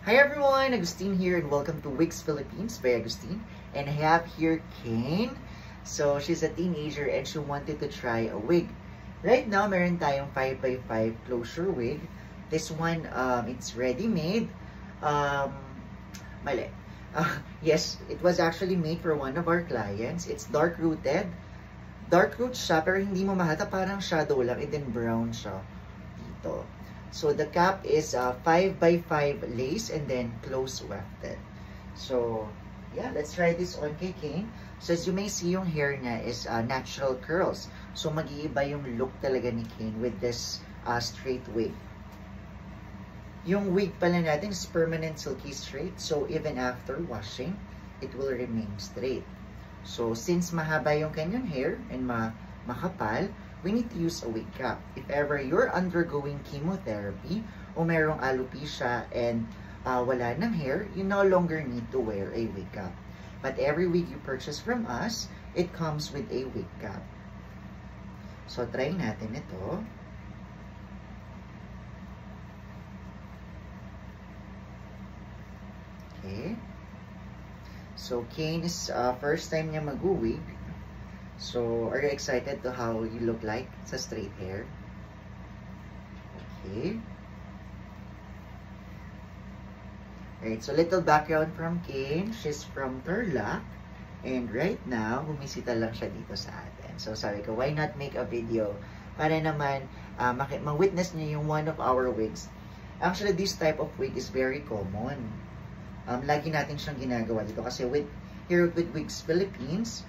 Hi everyone, Agustin here and welcome to Wigs Philippines by Agustin. And I have here Kane. So she's a teenager and she wanted to try a wig. Right now, meron tayong 5x5 closure wig. This one, it's ready-made. Mali. Yes, it was actually made for one of our clients. It's dark-rooted. Dark root siya, pero hindi mo mahata, parang shadow lang, and then brown siya dito. So the cap is 5x5 lace and then close wefted. So yeah, let's try this on kay Kane. So as you may see, yung hair niya is natural curls. So mag-iiba yung look talaga ni Kane with this straight wig. Yung wig pala natin is permanent silky straight. So even after washing, it will remain straight. So, since mahaba yung kanyang hair and makapal, we need to use a wig cap. If ever you're undergoing chemotherapy o merong alopecia and wala ng hair, you no longer need to wear a wig cap. But every wig you purchase from us, it comes with a wig cap. So, try natin ito. Okay. So, Kane is first time niya mag-wig. So, are you excited to how you look like sa straight hair? Okay. Alright, so little background from Kane. She's from Tarlac. And right now, bumisita lang siya dito sa atin. So, sabi ko, why not make a video para naman ma-witness niyo yung one of our wigs. Actually, this type of wig is very common. Lagi natin siyang ginagawa dito kasi here with Wigs Philippines,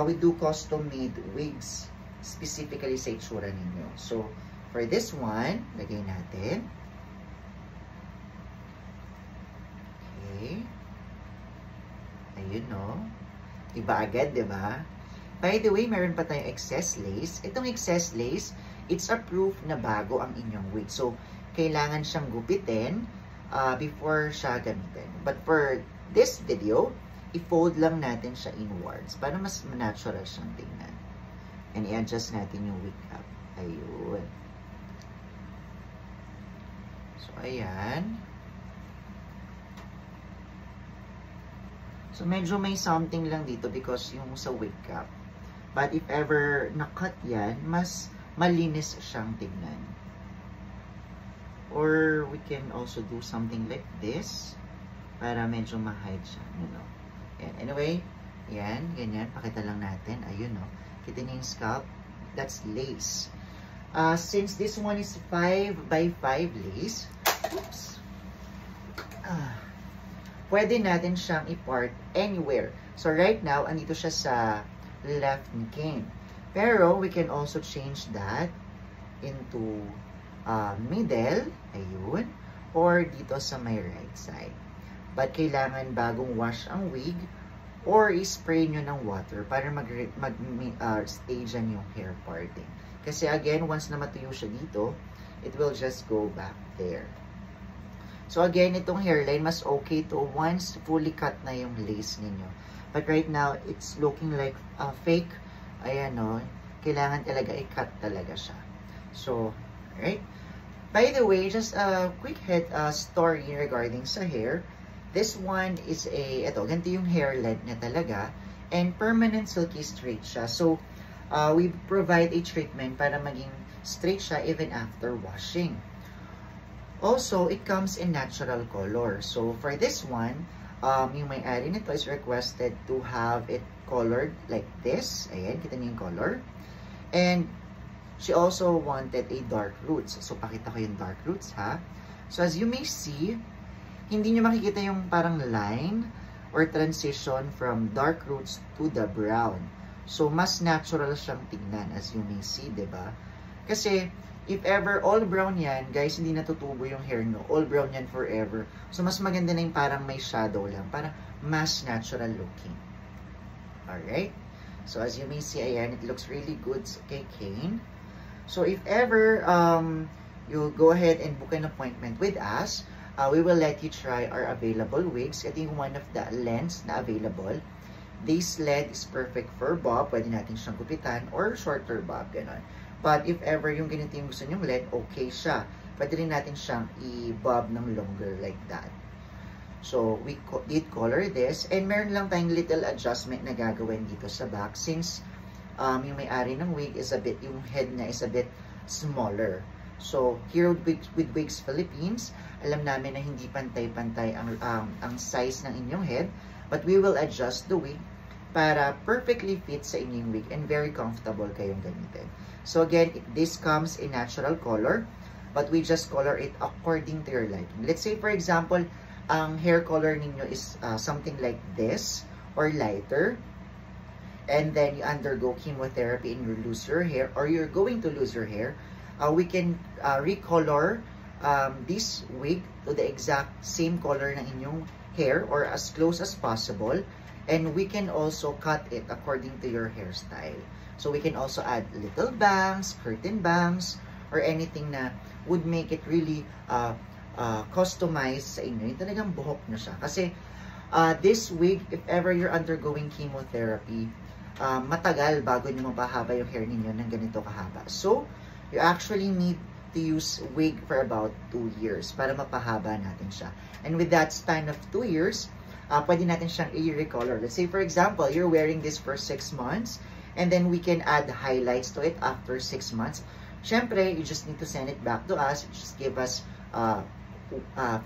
we do custom-made wigs specifically sa itsura ninyo. So, for this one, lagay natin. Okay. Ayun, no? Iba agad, diba? By the way, meron pa tayong excess lace. Itong excess lace, it's a proof na bago ang inyong wig. So, kailangan siyang gupitin before siya gamitin. But for this video, i-fold lang natin siya inwards para mas natural siyang tingnan. And i-adjust natin yung wig cap. Ayun. So, ayan. So, medyo may something lang dito because yung sa wig cap. But if ever na-cut yan, mas malinis siyang tingnan. Or we can also do something like this para medyo ma-hide siya, you know. Yan. Anyway, yan, ganyan. Pakita lang natin. Ayun, no. Kita niyo yung scalp. That's lace. Since this one is 5x5 lace, oops, pwede natin siyang i-part anywhere. So, right now, andito siya sa left ni Kane. Pero, we can also change that into middle, ayun, or dito sa my right side. But kailangan bagong wash ang wig or i-spray nyo ng water para stay dyan yung hair parting. Kasi again, once na matuyo siya dito, it will just go back there. So again, itong hairline, mas okay to once fully cut na yung lace ninyo. But right now, it's looking like fake. Ayan, no? Kailangan talaga i-cut talaga siya. So, right? By the way, just a quick story regarding sa hair. This one is ganito yung hair length niya talaga. And permanent silky straight siya. So, we provide a treatment para maging straight siya even after washing. Also, it comes in natural color. So, for this one, yung may-ari nito is requested to have it colored like this. Ayan, kita niyo yung color. And she also wanted a dark roots. So, pakita ko yung dark roots, ha? So, as you may see, hindi nyo makikita yung parang line or transition from dark roots to the brown. So, mas natural siyang tignan, as you may see, diba? Kasi, if ever all brown yan, guys, hindi natutubo yung hair nyo. All brown yan forever. So, mas maganda na yung parang may shadow lang. Para mas natural looking. Alright? So, as you may see, ayan, it looks really good kay Kane. So, if ever you go ahead and book an appointment with us, we will let you try our available wigs. Ito yung one of the lengths na available. This length is perfect for bob. Pwede natin siyang gupitan or shorter bob, gano'n. But if ever yung ganito yung gusto nyong length, okay siya. Pwede rin natin siyang i-bob ng longer like that. So, we did color this. And meron lang tayong little adjustment na gagawin dito sa back since yung may-ari ng wig is a bit, yung head niya is a bit smaller. So, here with Wigs Philippines, alam namin na hindi pantay-pantay ang size ng inyong head, but we will adjust the wig para perfectly fit sa inyong wig and very comfortable kayong gamitin. So again, this comes in natural color, but we just color it according to your liking. Let's say, for example, ang hair color ninyo is something like this or lighter, and then you undergo chemotherapy and you lose your hair, or you're going to lose your hair, we can recolor this wig to the exact same color ng inyong hair or as close as possible, and we can also cut it according to your hairstyle. So we can also add little bangs, curtain bangs, or anything na would make it really customized sa inyo. Yung talagang buhok na siya. Kasi this wig, if ever you're undergoing chemotherapy, matagal bago nyo mapahaba yung hair ninyo ng ganito kahaba. So, you actually need to use wig for about 2 years para mapahaba natin siya. And with that span of 2 years, pwede natin siyang i-recolor. Let's say, for example, you're wearing this for 6 months, and then we can add highlights to it after 6 months. Syempre, you just need to send it back to us. Just give us a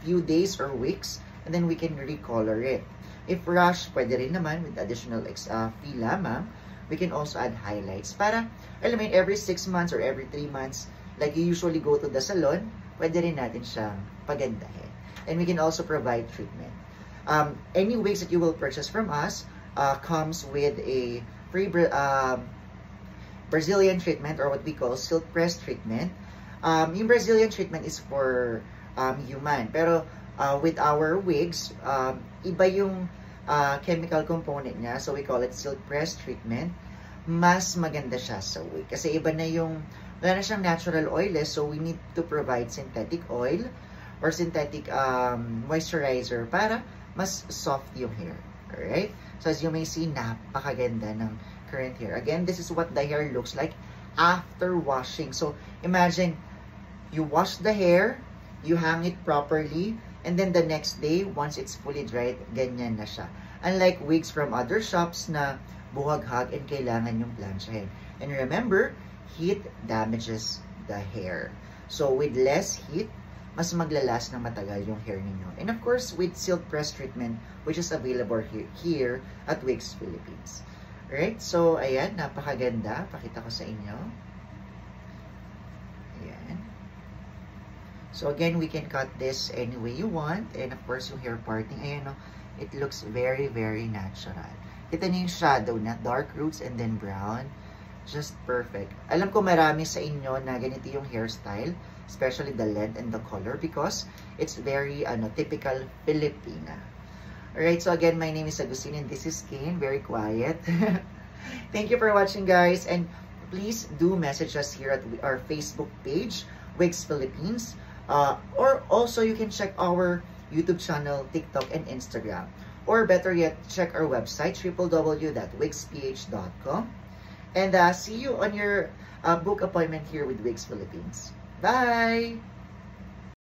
few days or weeks, and then we can recolor it. If rush, pwede rin naman with additional fee lamang, we can also add highlights. Para, alam mo yun, every 6 months or every 3 months, like you usually go to the salon, pwede rin natin siyang pagandahin. And we can also provide treatment. Any wigs that you will purchase from us comes with a free Brazilian treatment, or what we call silk press treatment. Yung Brazilian treatment is for human, pero with our wigs, iba yung chemical component niya, so we call it silk press treatment. Mas maganda siya sa wig kasi iba na yung, wala na siyang natural oil, so we need to provide synthetic oil or synthetic moisturizer para mas soft yung hair. Alright? So as you may see, napakaganda ng current hair. Again, this is what the hair looks like after washing. So imagine, you wash the hair, you hang it properly, and then the next day, once it's fully dried, ganyan na siya. Unlike wigs from other shops na buhaghag and kailangan yung planchahin. And remember, heat damages the hair. So with less heat, mas maglalas ng matagal yung hair ninyo. And of course, with silk press treatment, which is available here at Wigs Philippines. Alright, so ayan, napakaganda. Pakita ko sa inyo. Ayan. So again, we can cut this any way you want. And of course, yung hair parting, ayan, no, it looks very, very natural. Kita niyo yung shadow na, dark roots and then brown. Just perfect. Alam ko marami sa inyo na ganito yung hairstyle, especially the length and the color, because it's very typical Filipina. Alright, so again, my name is Agustin and this is Kane, very quiet. Thank you for watching, guys, and please do message us here at our Facebook page, Wigs Philippines, or also you can check our YouTube channel, TikTok, and Instagram. Or better yet, check our website, www.wigsph.com. And see you on your book appointment here with Wigs Philippines. Bye!